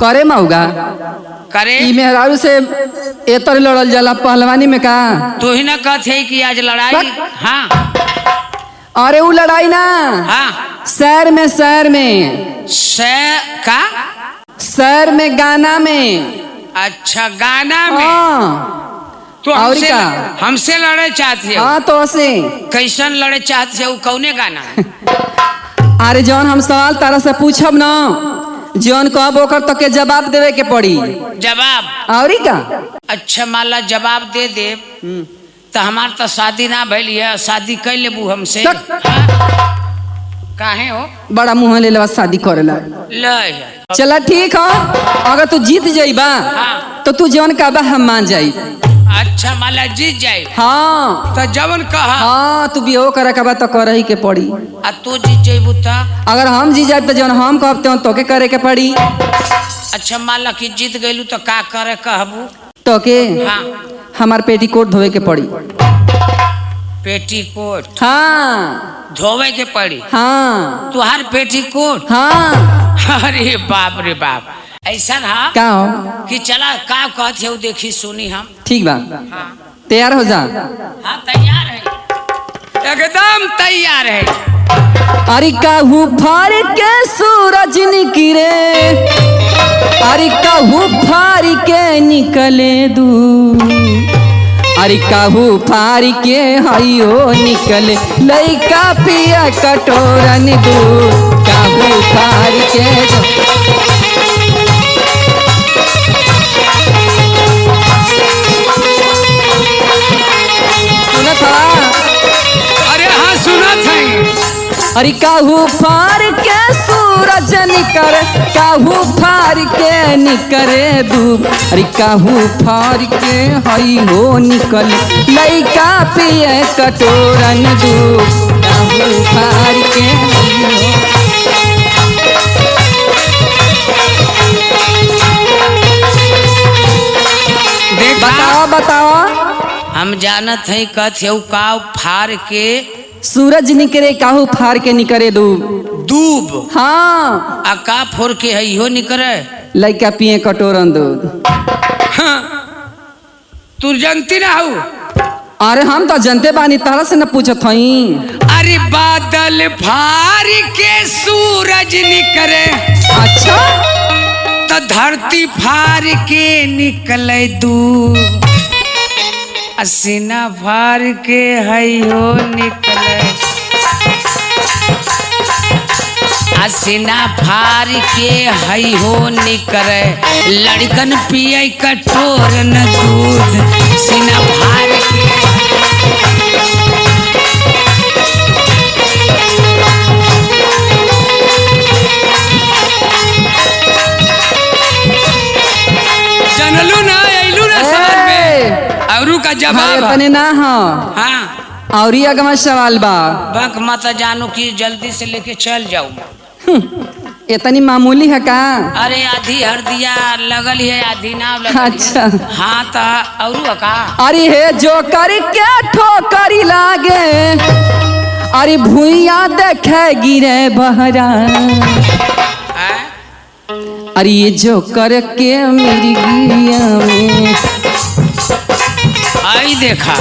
करे मऊगा करे ई मेहरारू से एतर लड़ल जाला पहलवानी में का। तू ही ना कहते कि आज लड़ाई। हाँ अरे वो लड़ाई ना हाँ शहर में का शहर में गाना में। अच्छा गाना में। हाँ तो हमसे लड़े चाहते हो। हाँ तो ऐसे कैसन लड़े चाहते हो कौने गाना। अरे जौन हम सवाल तारा से पूछब ना जौन कहब ओकर तो के जवाब देवे के पड़ी। जवाब औरी का। अच्छा मान ला जवाब दे दे तो हमार तो शादी ना भइल है शादी कर लेबू हमसे। हाँ? काहे हो बड़ा मुँह ले लेवा शादी करेला। ले चला ठीक हो अगर तू जीत जाइबा हाँ। तो तू जौन कहबा हम मान जाई। अच्छा मान ला जीत जाए। हाँ तो जवन कहा हाँ तू भी हो करे कहबा तो करही के पड़ी। आ तू जीत जाइबू तो अगर हम जीत जाए तो जौन हम कहते हो तो के करे के पड़ी। अच्छा मान ला कि जीत गइलू तो का करे कहबू तो के हाँ हमार पेटीकोट धोवे के पड़ी। पेटीकोट हाँ धोवे के पड़ी। हाँ तुहार पेटीकोट। हाँ अरे बाप रे बाप ऐसा हाँ का हो कि चला का कहते हो देखी सुनी हम। ठीक बा हाँ तैयार हो जा। हाँ तैयार है एकदम तैयार है। अरे कहू फार के सूरज निकले अरे कहू फार के निकले दू अरे कहू फार के हयो निकले लइका पिया कटोरन दू कहू फार के। सुनत हा अरे हाँ सुना था। अरे काहू फार के सूरज निकर काहू फार के निकरे धूप अरे काहू फार के हई हो निकल लइका पिए कटोरन दूध काहू फार के हई हो। बताओ बताओ हम जानत है कहते हो काव फार के सूरज निकरे काहू फार के निकरे दूब दूब। हाँ आ का फोर के है इहो निकरे लइका पिए कटोरन दूध। हाँ। तू जानती ना हो। अरे हम तो जनते बानी तारा से न पूछत हई। अरे बादल फार के सूरज निकरे अच्छा तो धरती फार के निकले दूब असीना फार के हई हो निकले असीना फार के हई हो निकले लड़कन पिए कटोरन दूध सीना फार के। जनलू ना ऐलू ना समझ में औरू का जवाब तने ना हो। हाँ और ही अगमा सवाल बा बक मत जानू कि जल्दी से लेके चल जाऊँ। इतनी मामूली है का। अरे आधी हरदिया लगल है आधी ना लगल अच्छा है। हाँ तो औरू का अरे हे जो कर के ठोकरी लागे अरे भूइया देखे गिरे बहरा अरे ये जो कर के मेरी गिरिया में आई देखा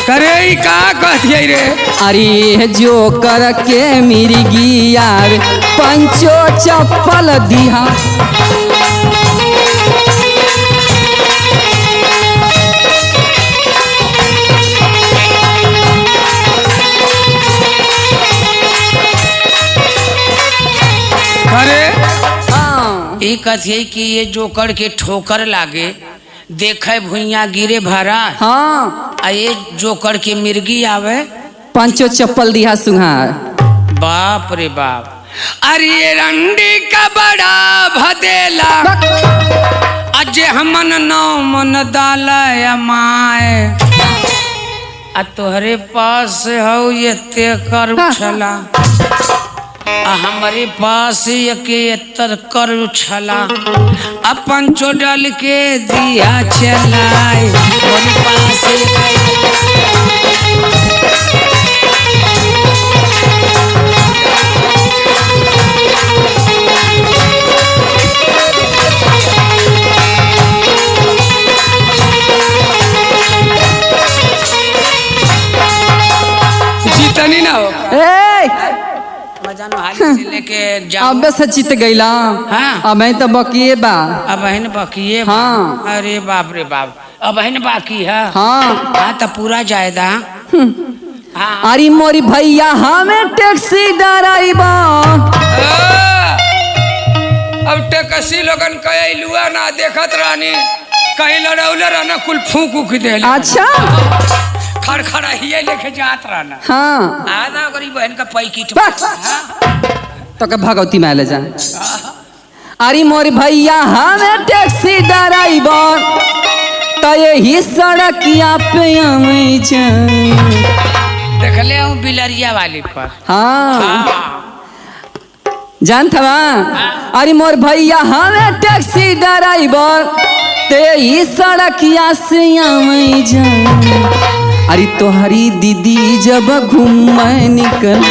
करे का कहती रे। अरे जो कर के मेरी गिया पंचो चप्पल दिहा अरे हाँ ये कथिए कि ये जोकर के ठोकर लागे देखे भुइया गिरे भरा। हाँ आ ये जोकर के मिर्गी आवे पंचो चप्पल दिहा सुहार। बाप रे बाप। अरे ये रंडी का बड़ा भदेला अजय हमन नौ मन दाल माए आ तोहरे पास हो ये ते कर छला आ हमारे पास ये तर कर छला अपन चोडल के दिया चलाए मेरे पास तनी ना हो ए मजानो हाली से लेके जाओ अब से चित गईला हाँ। अब तो बकिए बा अब बहन बाकी है हाँ। अरे बाप रे बाप अब बहन बाकी है हाँ हाँ तो पूरा जायदा हाँ अरे मोरी भैया हमें टैक्सी ड्राइवर अब टैक्सी लोगन कई लुआ ना देखत रानी कहीं लड़ौले रहना कुल फूक उक दे अच्छा खड़खड़ा ही लेके जात रहना हाँ आना गरीब बहन का पैकिट बस। तो के भगवती में ले जा अरे मोर भैया हमें टैक्सी ड्राइवर तो यही सड़किया पे हमें देख ले हूँ बिलरिया वाली पर हाँ जान था अरे मोर भैया हमें टैक्सी ड्राइवर ते ही सड़किया से हमें अरे तोहरी दीदी जब घूम निकल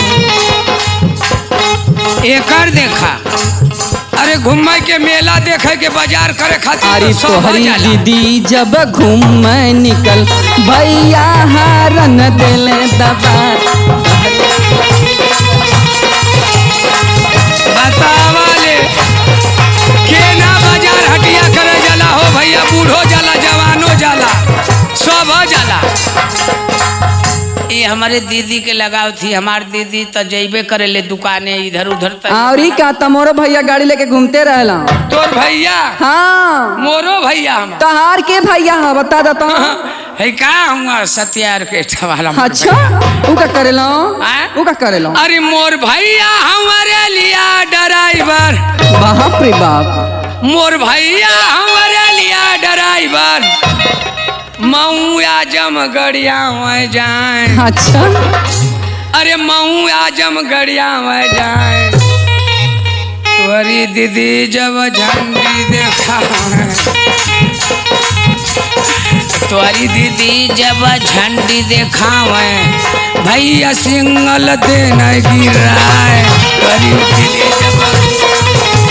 एकर देखा अरे घूमे के मेला देखे के बाजार करे खातिर अरे तो सब हो तोहरी जाला। दीदी जब घूम निकल भैया हारन दिले दबा बतावा ले के ना बाजार हटिया करे जाला हो भैया बूढ़ो जाला जवानो जाला सब हो जाला ये हमारे दीदी के लगाव थी हमारी दीदी तो जैबे करे ले दुकाने इधर उधर तक और ही का तमोरो भैया गाड़ी लेके घूमते रहला तोर भैया हाँ मोरो भैया हम तहार के भैया है बता देता है का हुआ सत्यार के वाला अच्छा उ का करेलो हाँ? उ का करेलो अरे मोर भैया हमारे लिया ड्राइवर बाप रे बाप मोर भैया हमारे लिया ड्राइवर मऊ आजम गड़िया में जाए अच्छा अरे मऊ आजम गड़िया में जाए तुम्हारी दीदी जब झंडी देखा तुम्हारी दीदी जब झंडी देखावे भैया सिंगल देना गिराए तुम्हारी दीदी जब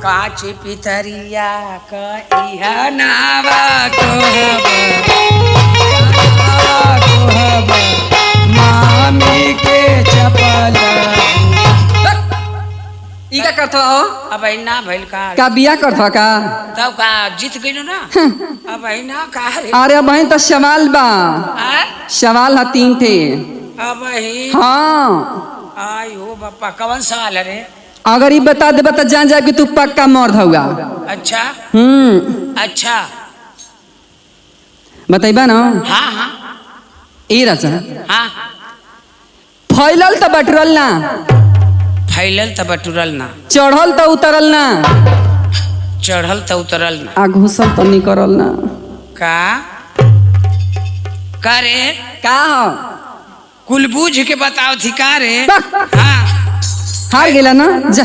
काच पितरिया कहिया नावा कोहब मामी के चपल ई का करथो अब ना भइल का बिया करथो का तब का जीत गइलो ना अब ना का रे अरे बहन तो सवाल बा आ? सवाल है 3 थे अब ही हाँ आयो बापा कौन सवाल है रे अगर ये बता दे बता जान जाए कि तू पक्का मर्द होगा अच्छा अच्छा बताइबा ना हाँ हाँ ए राजा हाँ फैलल तो बटरल ना फैलल त बटुरल ना चढ़ल तो उतरल ना चढ़ल त उतरल ना आ घुसल तो निकरल ना का रे का हो कुल बूझ के बताओ थी का रे बक। हाँ हार गेला ना जा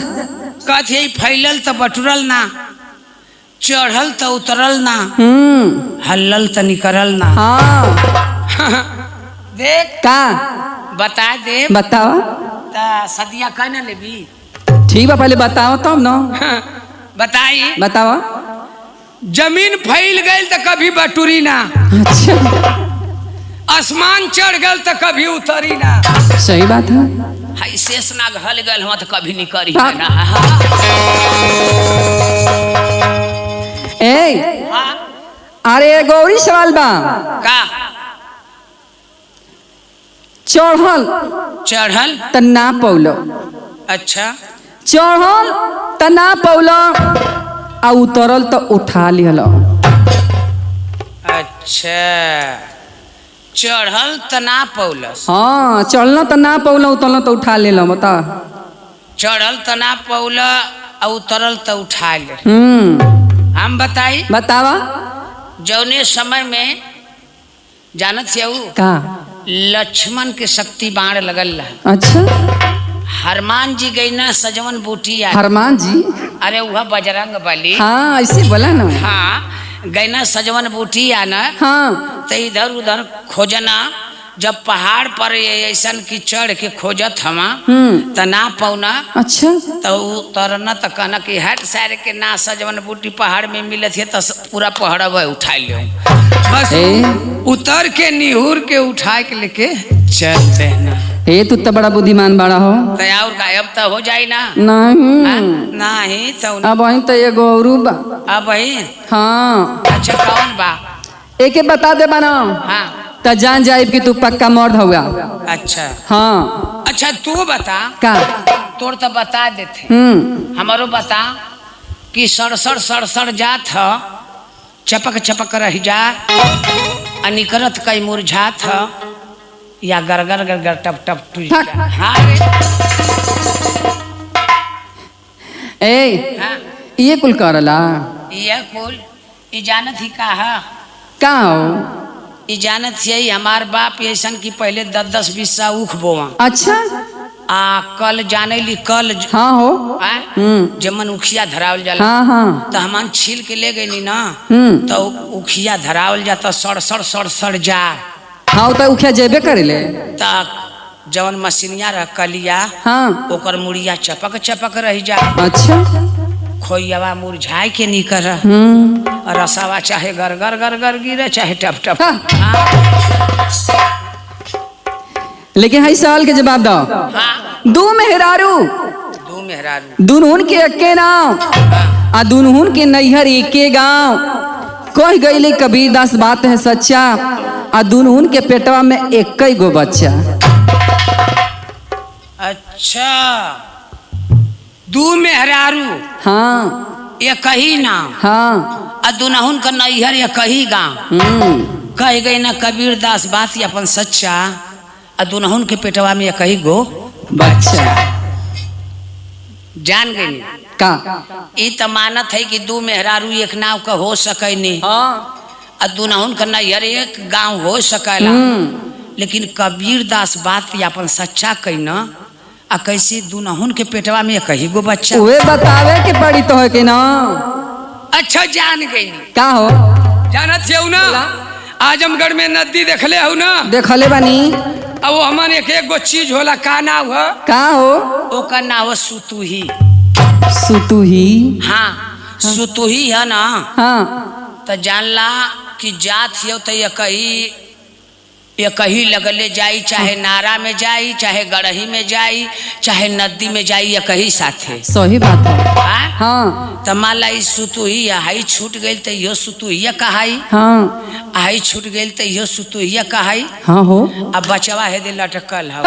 कथे फैलल त बटुरल ना चढ़ल त उतरल ना हल्लल त निकरल ना हाँ देख का बता दे बताओ ता सदिया कह न लेबी ठीक बा पहले बताओ तब ना बताई बताओ जमीन फैल गई त कभी बटुरी ना अच्छा आसमान चढ़ गल त कभी उतरी ना सही बात है हाय शेष ना घल गल हुआ त कभी निकरी हाँ। ना ए हाँ अरे गौरी सवाल बा का चढ़ल चढ़ल त ना पौलो अच्छा चढ़ल त ना पौलो आ उतरल त उठा लिहल अच्छा चढ़ल त ना पौलस हाँ चढ़ल त ना पौलो उतरल त उठा लेलो बता चढ़ल त ना पौल आ उतरल त उठा ले हम बताई बतावा जौने समय में जानत से का लक्ष्मण के शक्ति बाण लगल रहा अच्छा हनुमान जी गई ना सजवन बूटी आ हनुमान जी अरे वह बजरंग बली हाँ ऐसे बोला ना हाँ गई ना सजवन बूटी आना हाँ तो इधर उधर खोजना जब पहाड़ पर ऐसन की चढ़ के खोजत हमा त ना पौना अच्छा तो उतरना तो कहना कि हट सारे के ना सजवन बूटी पहाड़ में मिलत है तो पूरा पहाड़ उठा लियो बस उतर के निहुर के उठा के लेके चल देना। ए तू तो बड़ा बुद्धिमान बड़ा हो। तो और का अब तो हो जाई ना नहीं नहीं तो अब वहीं तो ये गौरू बा। अब वही हाँ अच्छा कौन बा एक बता दे बना हाँ तो जान जाए कि तू पक्का मर्द होगा। अच्छा हाँ अच्छा तू बता का तोर तो बता देते हमारो बता कि सड़सड़ सड़सड़ जात ह चपक चपक रह जा अनिकरत कई मुरझात ह या गरगर गरगर टप टप टूट जा। हाँ ए हाँ ये कुल करला ये कुल ई जानत ही का है का हो। ई जानत यही हमार बाप ऐसन की पहले 10-10-20 सा उख बोवा अच्छा आ कल जाने ली कल हाँ हो जमन उखिया धरावल जाला हाँ हाँ तो हमन छील के ले गई ना तो उखिया धरावल जाता सड़सड़ सड़सड़ जा हाँ तो उखिया जेबे करेले तक जवन मशीनिया रह कलिया हाँ ओकर मुड़िया चपक चपक रह जा अच्छा खोइयावा मुरझाए के निकर रसावा चाहे गरगर गरगर गिरे चाहे टप टप लेकिन हई सवाल के जवाब दो। दू मेहरारू दू मेहरारू दुनहुन के एके नाव आ दुनहुन के नैहर एके गांव कह गईले कबीरदास बात है सच्चा आ दुनहुन के पेटवा में एक गो बच्चा। अच्छा दू मेहरारू हाँ एक ही नाम हाँ आ दुनहुन का नैहर एक ही गाँव कह गई ना कबीरदास बात अपन सच्चा आ दुनहुन के पेटवा में एक ही गो बच्चा। जान गई का ई तो मानत है कि दू मेहरारू एक नाव का हो सके नहीं आ दुनहुन का नैहर एक गांव हो सकेला लेकिन कबीरदास बात अपन सच्चा कही ना आ कैसे दुनहुन के पेटवा में एक ही गो बच्चा वे बतावे के पड़ी तो है कि ना। अच्छा जान गई का हो जानत हो ना आजमगढ़ में नदी देखले हो ना देखले बानी अब वो हमारे एक गो चीज होला का नाव है का हो ओकर नाव है सुतुही। सुतुही हाँ सुतुही है ना हाँ तो जानला कि जात हो तो एक ही लगले जाई चाहे नारा में जाई चाहे गढ़ही में जाई चाहे नदी में जाई एक ही साथे सही बात है। हाँ तो मान ला सुतुही हाई छूट गई तो यो सुतुहिया कहाई हाँ हाई छूट गई तो यो सुतुहिया कहाई हाँ हो अब बचवा है दे लटकल है